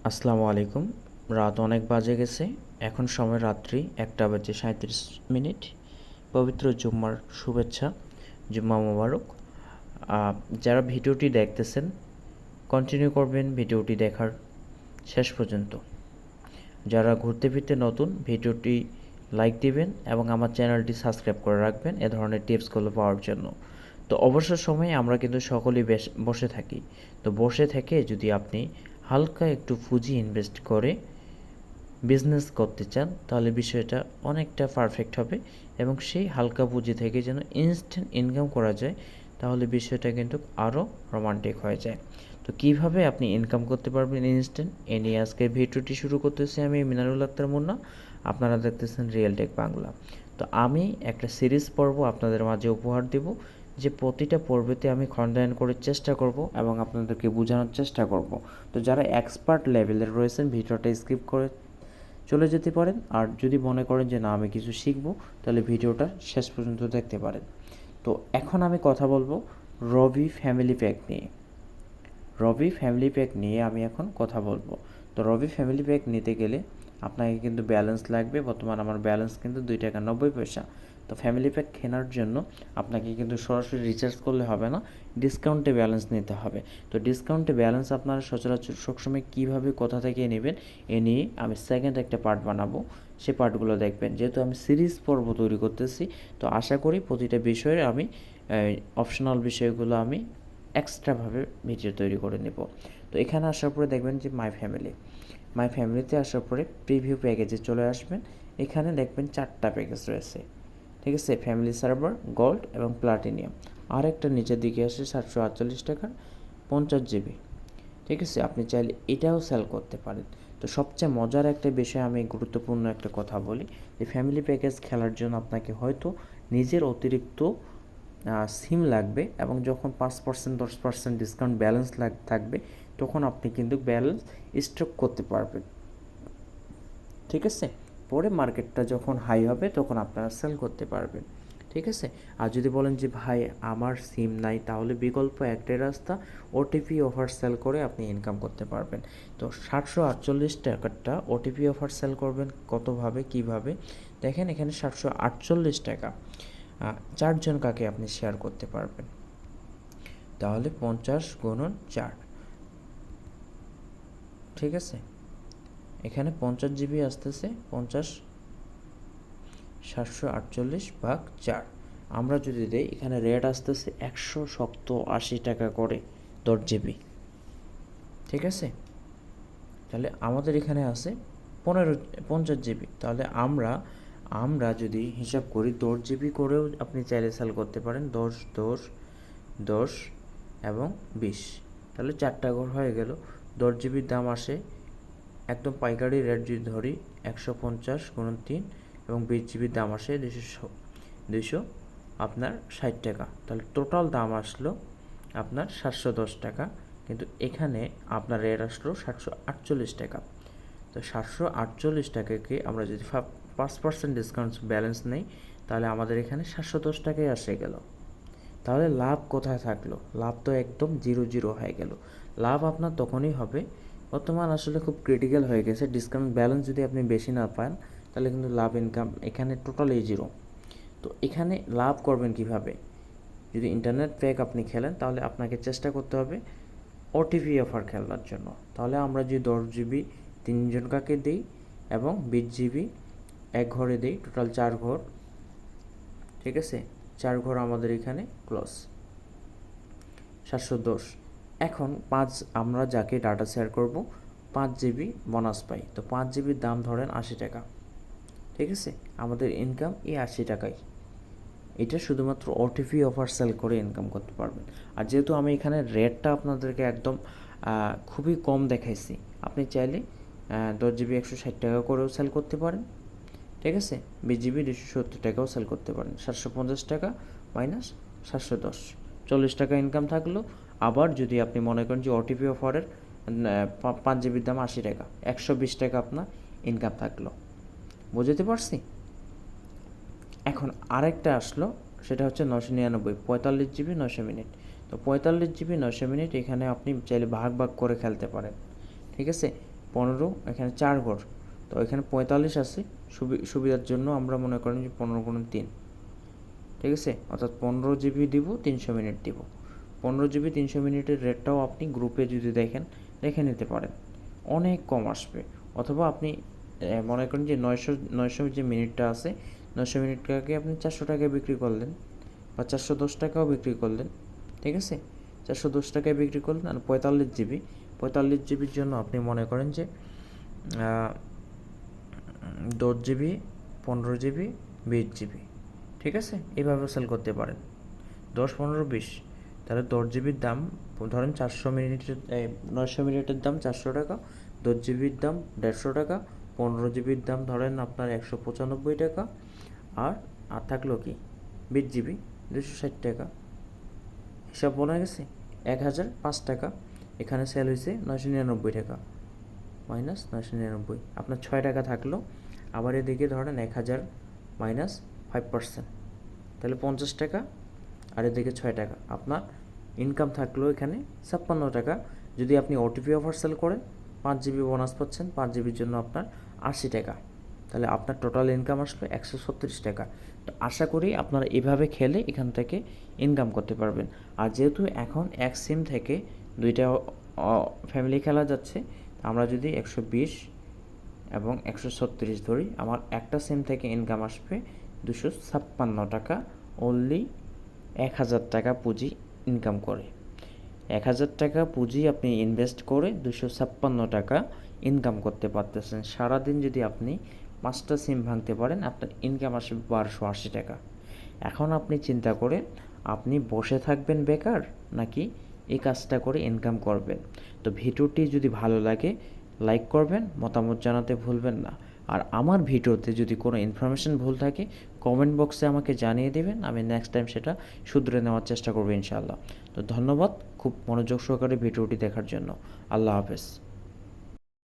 আসসালামু আলাইকুম। রাত অনেক বাজে গেছে। এখন সময় রাত্রি 1:37। পবিত্র জুম্মার শুভেচ্ছা, জুম্মা মোবারক। যারা ভিডিওটি দেখতেছেন কন্টিনিউ করবেন ভিডিওটি দেখার শেষ পর্যন্ত। যারা ঘুরতে ফিরতে নতুন, ভিডিওটি লাইক দিবেন এবং আমার চ্যানেলটি সাবস্ক্রাইব করে রাখবেন এ ধরনের টিপসগুলো পাওয়ার জন্য। তো অবসর সময়ে আমরা কিন্তু সকলেই বসে থাকি। তো বসে থেকে যদি আপনি হালকা একটু পুঁজি ইনভেস্ট করে বিজনেস করতে চান, তাহলে বিষয়টা অনেকটা পারফেক্ট হবে এবং সেই হালকা পুঁজি থেকে যেন ইনস্ট্যান্ট ইনকাম করা যায়, তাহলে বিষয়টা কিন্তু আরও রোমান্টিক হয়ে যায়। তো কিভাবে আপনি ইনকাম করতে পারবেন ইনস্ট্যান্ট, এ নিয়ে আজকের ভিডিওটি শুরু করতেছি আমি, মিনারুল আক্তার মুন্না। আপনারা দেখতেছেন রিয়েল টেক বাংলা। তো আমি একটা সিরিজ পর্ব আপনাদের মাঝে উপহার দেব, যে প্রতিটা পর্বেতে আমি খণ্ডায়ন করার চেষ্টা করব এবং আপনাদেরকে বোঝানোর চেষ্টা করব। তো যারা এক্সপার্ট লেভেলের রয়েছেন ভিডিওটা স্কিপ করে চলে যেতে পারেন, আর যদি মনে করেন যে না আমি কিছু শিখব, তাহলে ভিডিওটা শেষ পর্যন্ত দেখতে পারেন। তো এখন আমি কথা বলবো রবি ফ্যামিলি প্যাক নিয়ে। রবি ফ্যামিলি প্যাক নিয়ে আমি এখন কথা বলবো। তো রবি ফ্যামিলি প্যাক নিতে গেলে আপনাকে কিন্তু ব্যালেন্স লাগবে। বর্তমান আমার ব্যালেন্স কিন্তু 2 টাকা 90 পয়সা। তো ফ্যামিলি প্যাক কেনার জন্য আপনাকে কিন্তু সরাসরি রিচার্জ করলে হবে না, ডিসকাউন্টে ব্যালেন্স নিতে হবে। তো ডিসকাউন্টে ব্যালেন্স আপনারা সচরাচর সবসময় কীভাবে কোথা থেকে নেবেন, এ নিয়ে আমি সেকেন্ড একটা পার্ট বানাবো। সে পার্টগুলো দেখবেন, যেহেতু আমি সিরিজ পর্ব তৈরি করতেছি, তো আশা করি প্রতিটা বিষয়ে আমি অপশনাল বিষয়গুলো আমি এক্সট্রাভাবে ভিডিও তৈরি করে নেব। তো এখানে আসার পরে দেখবেন যে মাই ফ্যামিলিতে আসার পরে প্রিভিউ প্যাকেজে চলে আসবেন। এখানে দেখবেন 4টা প্যাকেজ রয়েছে, ঠিক আছে? ফ্যামিলি সার্ভার, গোল্ড এবং প্লাটিনিয়াম। আর একটা নিচের দিকে আসে 748 টাকার 50 GB, ঠিক আছে? আপনি চাইলে এটাও সেল করতে পারেন। তো সবচেয়ে মজার একটা বিষয়, আমি গুরুত্বপূর্ণ একটা কথা বলি, যে ফ্যামিলি প্যাকেজ খেলার জন্য আপনাকে হয়তো নিজের অতিরিক্ত সিম লাগবে, এবং যখন 5% 10% ডিসকাউন্ট ব্যালেন্স থাকবে, তখন আপনি কিন্তু ব্যালেন্স স্টক করতে পারবেন, ঠিক আছে? পরে মার্কেটটা যখন হাই হবে তখন আপনারা সেল করতে পারবেন, ঠিক আছে? আর যদি বলেন যে ভাই আমার সিম নাই, তাহলে বিকল্প একটাই রাস্তা, ওটিপি অফার সেল করে আপনি ইনকাম করতে পারবেন। তো 748 টাকারটা ওটিপি অফার সেল করবেন কতভাবে, কিভাবে? দেখেন এখানে 748 টাকা, 4 জন কাকে আপনি শেয়ার করতে পারবেন, তাহলে 50 × 4, ঠিক আছে? এখানে 50 GB আসতেছে, 50 748/4 আমরা যদি দেই, এখানে রেট আসতেছে 180 টাকা করে 10 GB, ঠিক আছে? তাহলে আমাদের এখানে আছে 50 GB। তাহলে আমরা যদি হিসাব করি 10 GB করেও আপনি চাইলে সেল করতে পারেন, 10 10 10 এবং 20, তাহলে 4টা ঘর হয়ে গেল। 10 GB দাম আসে একদম পাইকারি রেট যদি ধরি 150 × 3, এবং 20 GB দাম আসে 200 আপনার 60 টাকা। তাহলে টোটাল দাম আসলো আপনার 710 টাকা, কিন্তু এখানে আপনার রেট আসলো 748 টাকা। তো 748 টাকাকে আমরা যদি 5% ডিসকাউন্ট ব্যালেন্স নেই, তাহলে আমাদের এখানে 710 টাকায় আসে গেল। তাহলে লাভ কোথায় থাকলো? লাভ তো একদম 0 হয়ে গেল। লাভ আপনার তখনই হবে, বর্তমান আসলে খুব ক্রিটিক্যাল হয়ে গেছে, ডিসকাউন্ট ব্যালেন্স যদি আপনি বেশি না পান, তাহলে কিন্তু লাভ ইনকাম এখানে টোটালি 0। তো এখানে লাভ করবেন কিভাবে? যদি ইন্টারনেট প্যাক আপনি খেলেন, তাহলে আপনাকে চেষ্টা করতে হবে ওটিপি অফার খেলার জন্য। তাহলে আমরা যদি 10 GB 3 জন কাকে দিই এবং 20 GB এক ঘরে দিই, টোটাল 4 ঘর, ঠিক আছে? 4 ঘর আমাদের এখানে ক্লোজ 710। এখন আমরা যাকে ডাটা শেয়ার করব 5 GB বোনাস পাই। তো 5 GB দাম ধরেন 80 টাকা, ঠিক আছে? আমাদের ইনকাম এই 80 টাকায়। এটা শুধুমাত্র ওটিপি অফার সেল করে ইনকাম করতে পারবেন। আর যেহেতু আমি এখানে রেটটা আপনাদেরকে একদম খুবই কম দেখাইছি, আপনি চাইলে 10 GB 160 টাকা করেও সেল করতে পারেন, ঠিক আছে? 20 GB 270 টাকাও সেল করতে পারেন। 750 টাকা মাইনাস 710, 40 টাকা ইনকাম থাকলো। আবার যদি আপনি মনে করেন যে ওটিপি অফারের 5 GB দাম 80 টাকা, 120 টাকা আপনার ইনকাম থাকলো। বুঝতে পারছি? এখন আরেকটা আসলো, সেটা হচ্ছে 999, 45 GB 900 মিনিট। তো 45 GB 900 মিনিট এখানে আপনি চাইলে ভাগ করে খেলতে পারেন, ঠিক আছে? 15, এখানে 4 ঘর, তো এখানে 45 আছে। সুবিধার জন্য আমরা মনে করেন যে 15 × 3, ঠিক আছে, অর্থাৎ 15 জিবি দিব, 300 মিনিট দিব। 15 জিবি 300 মিনিটের রেটটাও আপনি গ্রুপে যদি দেখে নিতে পারেন, অনেক কম আসবে। অথবা আপনি মনে করেন যে 900 যে মিনিটটা আছে, 900 মিনিটটাকে আপনি 400 টাকায় বিক্রি করলেন বা 410 টাকাও বিক্রি করলেন, ঠিক আছে, 410 টাকায় বিক্রি করলেন। আর 45 জিবির জন্য আপনি মনে করেন যে 10 জিবি, 15 জিবি, 20 জিবি, ঠিক আছে, এভাবে সেল করতে পারেন। 10, 15, 20, তাহলে 10 জিবির দাম ধরেন 400 মিনিটের 900 মিনিটের দাম 400 টাকা, 10 জিবির দাম 150 টাকা, 15 জিবির দাম ধরেন আপনার 195 টাকা, আর থাকলো কি 20 জিবি 260 টাকা। হিসাব বলা গেছে 1005 টাকা। এখানে সেল হয়েছে 999 টাকা, মাইনাস 999, আপনার 6 টাকা থাকলো। আবার এদিকে ধরেন 1000 মাইনাস 5%, তাহলে 50 টাকা, আর এদিকে 6 টাকা, আপনার ইনকাম থাকলো এখানে 56 টাকা। যদি আপনি ওটিপি অফার সেল করেন 5 জিবি বোনাস পাচ্ছেন, 5 জিবির জন্য আপনার 80 টাকা, তাহলে আপনার টোটাল ইনকাম আসলো 136 টাকা। তো আশা করি আপনারা এভাবে খেলে এখান থেকে ইনকাম করতে পারবেন। আর যেহেতু এখন এক সিম থেকে দুইটা ফ্যামিলি খেলা যাচ্ছে, আমরা যদি 120 এবং 136 ধরি, আমার একটা সিম থেকে ইনকাম আসবে 256 টাকা। অনলি 1000 টাকা পুঁজি ইনকাম করে, 1000 টাকা পুঁজি আপনি ইনভেস্ট করে 256 টাকা ইনকাম করতে পারতেছেন। সারাদিন যদি আপনি 5টা সিম ভাঙতে পারেন, আপনার ইনকাম আসবে 1280 টাকা। এখন আপনি চিন্তা করেন, আপনি বসে থাকবেন বেকার নাকি এই কাজটা করে ইনকাম করবেন। তো ভিডিওটি যদি ভালো লাগে লাইক করবেন, মতামত জানাতে ভুলবেন না। আর আমার ভিডিওতে যদি কোনো ইনফরমেশন ভুল থাকে কমেন্ট বক্সে আমাকে জানিয়ে দেবেন, আমি নেক্সট টাইম সেটা শুধরে নেওয়ার চেষ্টা করব ইনশাআল্লাহ। তো ধন্যবাদ খুব মনোযোগ সহকারে ভিডিওটি দেখার জন্য। আল্লাহ হাফেজ।